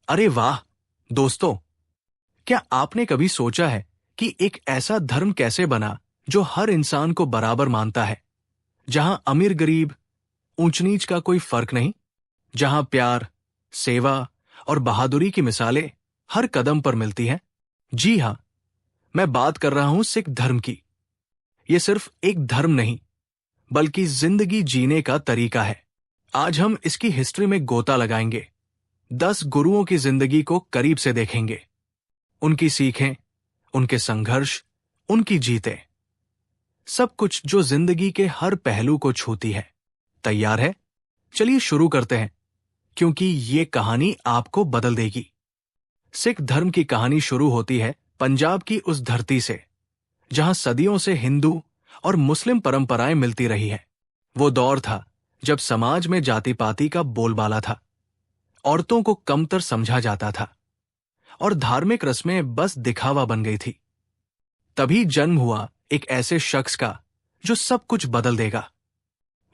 अरे वाह दोस्तों, क्या आपने कभी सोचा है कि एक ऐसा धर्म कैसे बना जो हर इंसान को बराबर मानता है, जहां अमीर गरीब, ऊंच नीच का कोई फर्क नहीं, जहां प्यार, सेवा और बहादुरी की मिसालें हर कदम पर मिलती हैं? जी हां, मैं बात कर रहा हूं सिख धर्म की। ये सिर्फ एक धर्म नहीं, बल्कि जिंदगी जीने का तरीका है। आज हम इसकी हिस्ट्री में गोता लगाएंगे, 10 गुरुओं की जिंदगी को करीब से देखेंगे, उनकी सीखें, उनके संघर्ष, उनकी जीतें, सब कुछ जो जिंदगी के हर पहलू को छूती है। तैयार है? चलिए शुरू करते हैं, क्योंकि ये कहानी आपको बदल देगी। सिख धर्म की कहानी शुरू होती है पंजाब की उस धरती से, जहां सदियों से हिंदू और मुस्लिम परंपराएं मिलती रही हैं। वो दौर था जब समाज में जाति पाति का बोलबाला था, औरतों को कमतर समझा जाता था और धार्मिक रस्में बस दिखावा बन गई थी। तभी जन्म हुआ एक ऐसे शख्स का जो सब कुछ बदल देगा।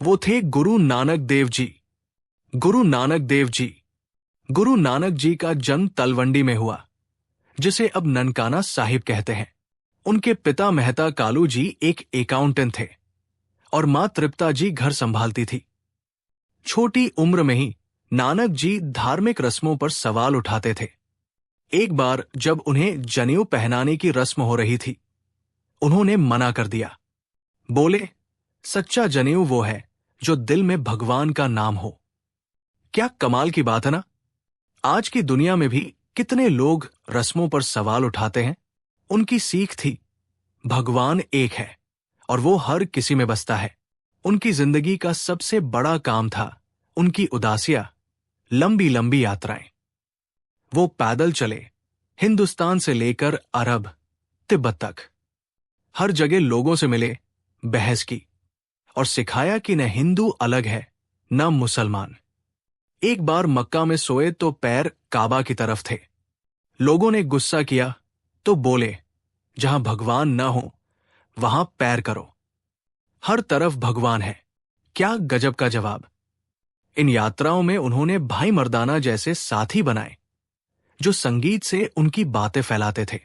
वो थे गुरु नानक देव जी। गुरु नानक देव जी। गुरु नानक जी का जन्म तलवंडी में हुआ, जिसे अब ननकाना साहिब कहते हैं। उनके पिता मेहता कालू जी एक अकाउंटेंट थे और मां तृप्ता जी घर संभालती थी। छोटी उम्र में ही नानक जी धार्मिक रस्मों पर सवाल उठाते थे। एक बार जब उन्हें जनेऊ पहनाने की रस्म हो रही थी, उन्होंने मना कर दिया। बोले, सच्चा जनेऊ वो है जो दिल में भगवान का नाम हो। क्या कमाल की बात है ना। आज की दुनिया में भी कितने लोग रस्मों पर सवाल उठाते हैं। उनकी सीख थी, भगवान एक है और वो हर किसी में बसता है। उनकी जिंदगी का सबसे बड़ा काम था उनकी उदासियां, लंबी लंबी यात्राएं। वो पैदल चले, हिंदुस्तान से लेकर अरब, तिब्बत तक। हर जगह लोगों से मिले, बहस की और सिखाया कि न हिंदू अलग है, न मुसलमान। एक बार मक्का में सोए तो पैर काबा की तरफ थे। लोगों ने गुस्सा किया तो बोले, जहां भगवान न हो वहां पैर करो, हर तरफ भगवान है। क्या गजब का जवाब। इन यात्राओं में उन्होंने भाई मर्दाना जैसे साथी बनाए, जो संगीत से उनकी बातें फैलाते थे।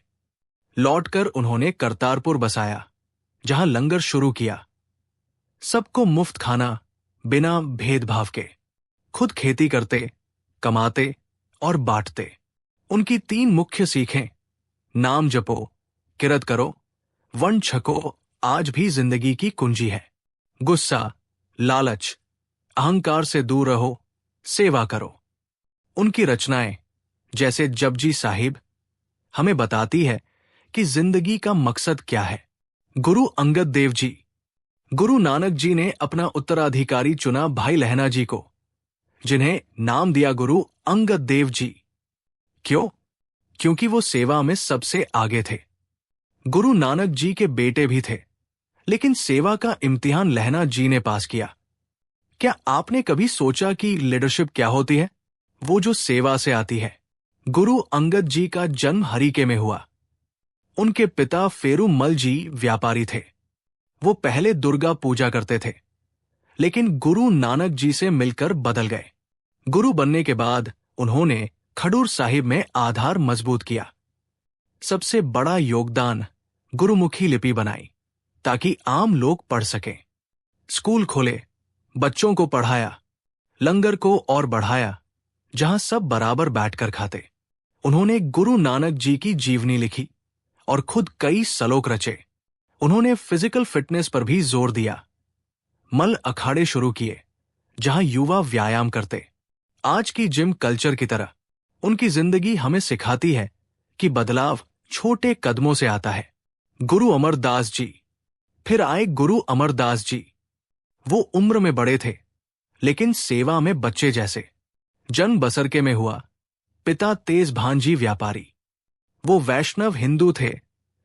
लौटकर उन्होंने करतारपुर बसाया, जहां लंगर शुरू किया। सबको मुफ्त खाना, बिना भेदभाव के। खुद खेती करते, कमाते और बांटते। उनकी 3 मुख्य सीखें, नाम जपो, किरत करो, वन छको, आज भी जिंदगी की कुंजी है। गुस्सा, लालच, अहंकार से दूर रहो, सेवा करो। उनकी रचनाएं, जैसे जपजी साहिब, हमें बताती है कि जिंदगी का मकसद क्या है। गुरु अंगद देव जी। गुरु नानक जी ने अपना उत्तराधिकारी चुना भाई लहना जी को, जिन्हें नाम दिया गुरु अंगद देव जी। क्यों? क्योंकि वो सेवा में सबसे आगे थे। गुरु नानक जी के बेटे भी थे, लेकिन सेवा का इम्तिहान लहना जी ने पास किया। क्या आपने कभी सोचा कि लीडरशिप क्या होती है? वो जो सेवा से आती है। गुरु अंगद जी का जन्म हरीके में हुआ। उनके पिता फेरूमल जी व्यापारी थे। वो पहले दुर्गा पूजा करते थे, लेकिन गुरु नानक जी से मिलकर बदल गए। गुरु बनने के बाद उन्होंने खडूर साहिब में आधार मजबूत किया। सबसे बड़ा योगदान गुरुमुखी लिपि बनाई, ताकि आम लोग पढ़ सकें। स्कूल खोले, बच्चों को पढ़ाया, लंगर को और बढ़ाया, जहां सब बराबर बैठकर खाते। उन्होंने गुरु नानक जी की जीवनी लिखी और खुद कई सलोक रचे। उन्होंने फिजिकल फिटनेस पर भी जोर दिया। मल अखाड़े शुरू किए, जहां युवा व्यायाम करते। आज की जिम कल्चर की तरह उनकी जिंदगी हमें सिखाती है कि बदलाव छोटे कदमों से आता है। गुरु अमरदास जी। फिर आए गुरु अमरदास जी। वो उम्र में बड़े थे, लेकिन सेवा में बच्चे जैसे। जन्म बसरके में हुआ। पिता तेज भांजी व्यापारी। वो वैष्णव हिंदू थे,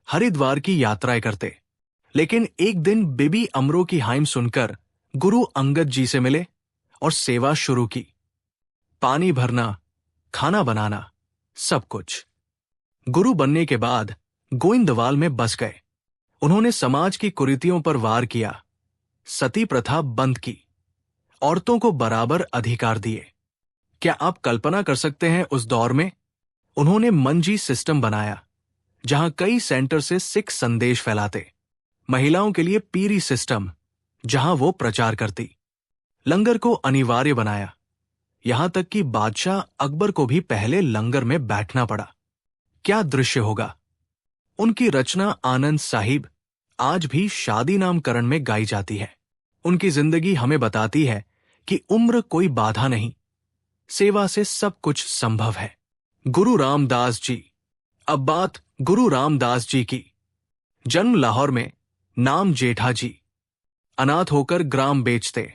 हरिद्वार की यात्राएं करते। लेकिन एक दिन बीबी अमरो की हाइम सुनकर गुरु अंगद जी से मिले और सेवा शुरू की। पानी भरना, खाना बनाना, सब कुछ। गुरु बनने के बाद गोइंदवाल में बस गए। उन्होंने समाज की कुरीतियों पर वार किया, सती प्रथा बंद की, औरतों को बराबर अधिकार दिए। क्या आप कल्पना कर सकते हैं उस दौर में? उन्होंने मंजी सिस्टम बनाया, जहां कई सेंटर से सिख संदेश फैलाते। महिलाओं के लिए पीरी सिस्टम, जहां वो प्रचार करती। लंगर को अनिवार्य बनाया, यहां तक कि बादशाह अकबर को भी पहले लंगर में बैठना पड़ा। क्या दृश्य होगा! उनकी रचना आनंद साहिब आज भी शादी नामकरण में गाई जाती है। उनकी जिंदगी हमें बताती है कि उम्र कोई बाधा नहीं, सेवा से सब कुछ संभव है। गुरु रामदास जी। अब बात गुरु रामदास जी की। जन्म लाहौर में, नाम जेठा जी। अनाथ होकर ग्राम बेचते,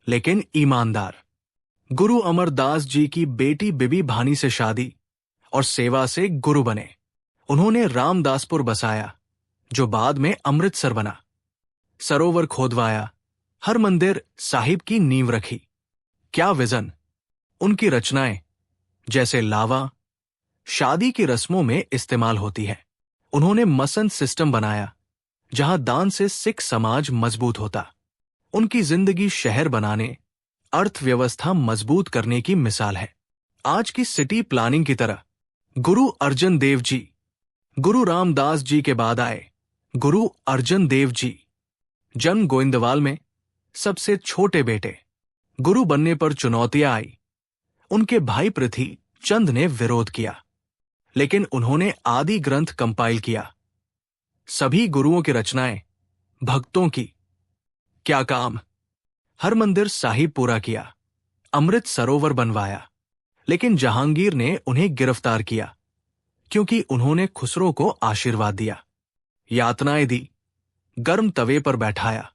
लेकिन ईमानदार। गुरु अमरदास जी की बेटी बिबी भानी से शादी और सेवा से गुरु बने। उन्होंने रामदासपुर बसाया, जो बाद में अमृतसर बना। सरोवर खोदवाया, हर मंदिर साहिब की नींव रखी। क्या विजन! उनकी रचनाएं जैसे लावा शादी की रस्मों में इस्तेमाल होती है। उन्होंने मसंद सिस्टम बनाया, जहां दान से सिख समाज मजबूत होता। उनकी जिंदगी शहर बनाने, अर्थव्यवस्था मजबूत करने की मिसाल है। आज की सिटी प्लानिंग की तरह। गुरु अर्जन देव जी। गुरु रामदास जी के बाद आए गुरु अर्जन देव जी। जन्म गोइंदवाल में, सबसे छोटे बेटे। गुरु बनने पर चुनौतियां आई। उनके भाई पृथ्वी चंद ने विरोध किया, लेकिन उन्होंने आदि ग्रंथ कंपाइल किया। सभी गुरुओं की रचनाएं भक्तों की। क्या काम! हर मंदिर साहिब पूरा किया, अमृत सरोवर बनवाया। लेकिन जहांगीर ने उन्हें गिरफ्तार किया, क्योंकि उन्होंने खुसरो को आशीर्वाद दिया। यातनाएं दी, गर्म तवे पर बैठाया,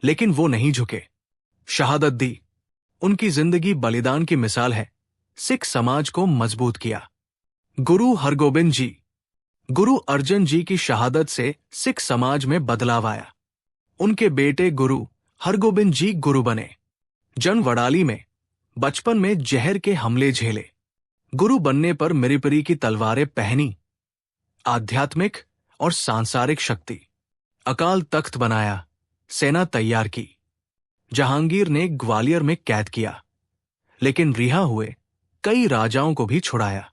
लेकिन वो नहीं झुके। शहादत दी। उनकी जिंदगी बलिदान की मिसाल है, सिख समाज को मजबूत किया। गुरु हरगोबिंद जी। गुरु अर्जन जी की शहादत से सिख समाज में बदलाव आया। उनके बेटे गुरु हरगोबिंद जी गुरु बने। जन्म वडाली में, बचपन में जहर के हमले झेले। गुरु बनने पर मिरीपरी की तलवारें पहनी। आध्यात्मिक और सांसारिक शक्ति। अकाल तख्त बनाया, सेना तैयार की। जहांगीर ने ग्वालियर में कैद किया, लेकिन रिहा हुए कई राजाओं को भी छुड़ाया।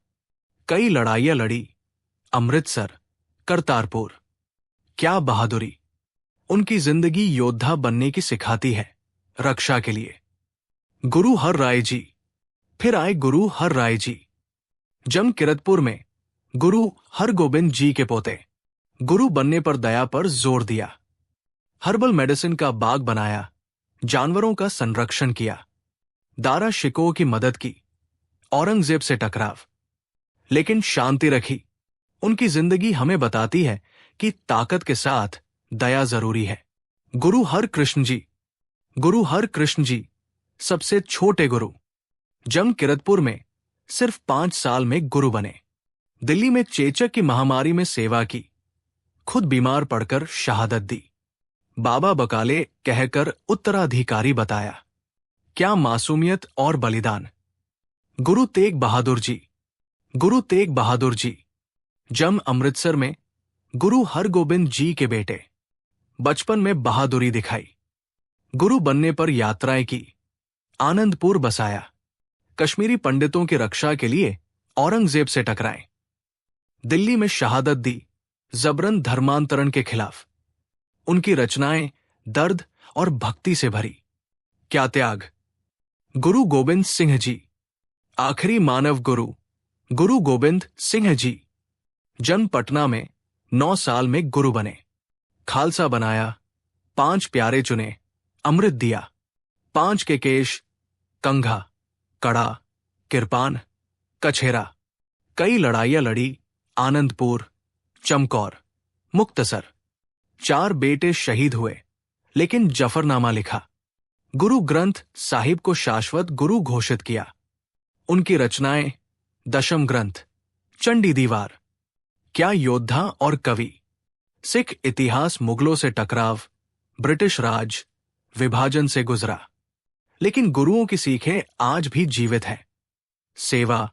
कई लड़ाइयां लड़ी, अमृतसर, करतारपुर। क्या बहादुरी! उनकी जिंदगी योद्धा बनने की सिखाती है, रक्षा के लिए। गुरु हर राय जी। फिर आए गुरु हर राय जी। जन्म किरतपुर में, गुरु हरगोबिंद जी के पोते। गुरु बनने पर दया पर जोर दिया। हर्बल मेडिसिन का बाग बनाया, जानवरों का संरक्षण किया। दारा शिकोह की मदद की। औरंगजेब से टकराव, लेकिन शांति रखी। उनकी जिंदगी हमें बताती है कि ताकत के साथ दया जरूरी है। गुरु हर कृष्ण जी। गुरु हर कृष्ण जी सबसे छोटे गुरु। जन्म किरतपुर में, सिर्फ 5 साल में गुरु बने। दिल्ली में चेचक की महामारी में सेवा की, खुद बीमार पड़कर शहादत दी। बाबा बकाले कहकर उत्तराधिकारी बताया। क्या मासूमियत और बलिदान! गुरु तेग बहादुर जी। गुरु तेग बहादुर जी जन्म अमृतसर में, गुरु हरगोबिंद जी के बेटे। बचपन में बहादुरी दिखाई। गुरु बनने पर यात्राएं की, आनंदपुर बसाया। कश्मीरी पंडितों की रक्षा के लिए औरंगजेब से टकराए। दिल्ली में शहादत दी, जबरन धर्मांतरण के खिलाफ। उनकी रचनाएं दर्द और भक्ति से भरी। क्या त्याग! गुरु गोबिंद सिंह जी। आखिरी मानव गुरु गुरु गोबिंद सिंह जी। जन्म पटना में, 9 साल में गुरु बने। खालसा बनाया, 5 प्यारे चुने, अमृत दिया। 5 के केश, कंघा, कड़ा, किरपान, कछेरा। कई लड़ाइयां लड़ी, आनंदपुर, चमकौर, मुक्तसर। 4 बेटे शहीद हुए, लेकिन जफरनामा लिखा। गुरु ग्रंथ साहिब को शाश्वत गुरु घोषित किया। उनकी रचनाएं दशम ग्रंथ, चंडी दीवार। क्या योद्धा और कवि! सिख इतिहास मुगलों से टकराव, ब्रिटिश राज, विभाजन से गुजरा, लेकिन गुरुओं की सीखें आज भी जीवित हैं। सेवा,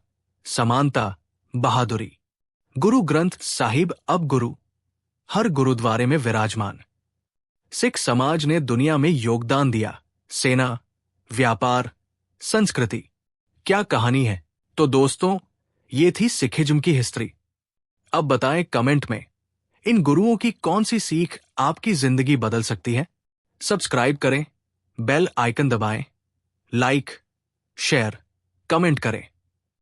समानता, बहादुरी। गुरु ग्रंथ साहिब अब गुरु हर गुरुद्वारे में विराजमान। सिख समाज ने दुनिया में योगदान दिया, सेना, व्यापार, संस्कृति। क्या कहानी है। तो दोस्तों, ये थी सिखिज्म की हिस्ट्री। अब बताएं कमेंट में, इन गुरुओं की कौन सी सीख आपकी जिंदगी बदल सकती है। सब्सक्राइब करें, बेल आइकन दबाएं, लाइक, शेयर, कमेंट करें।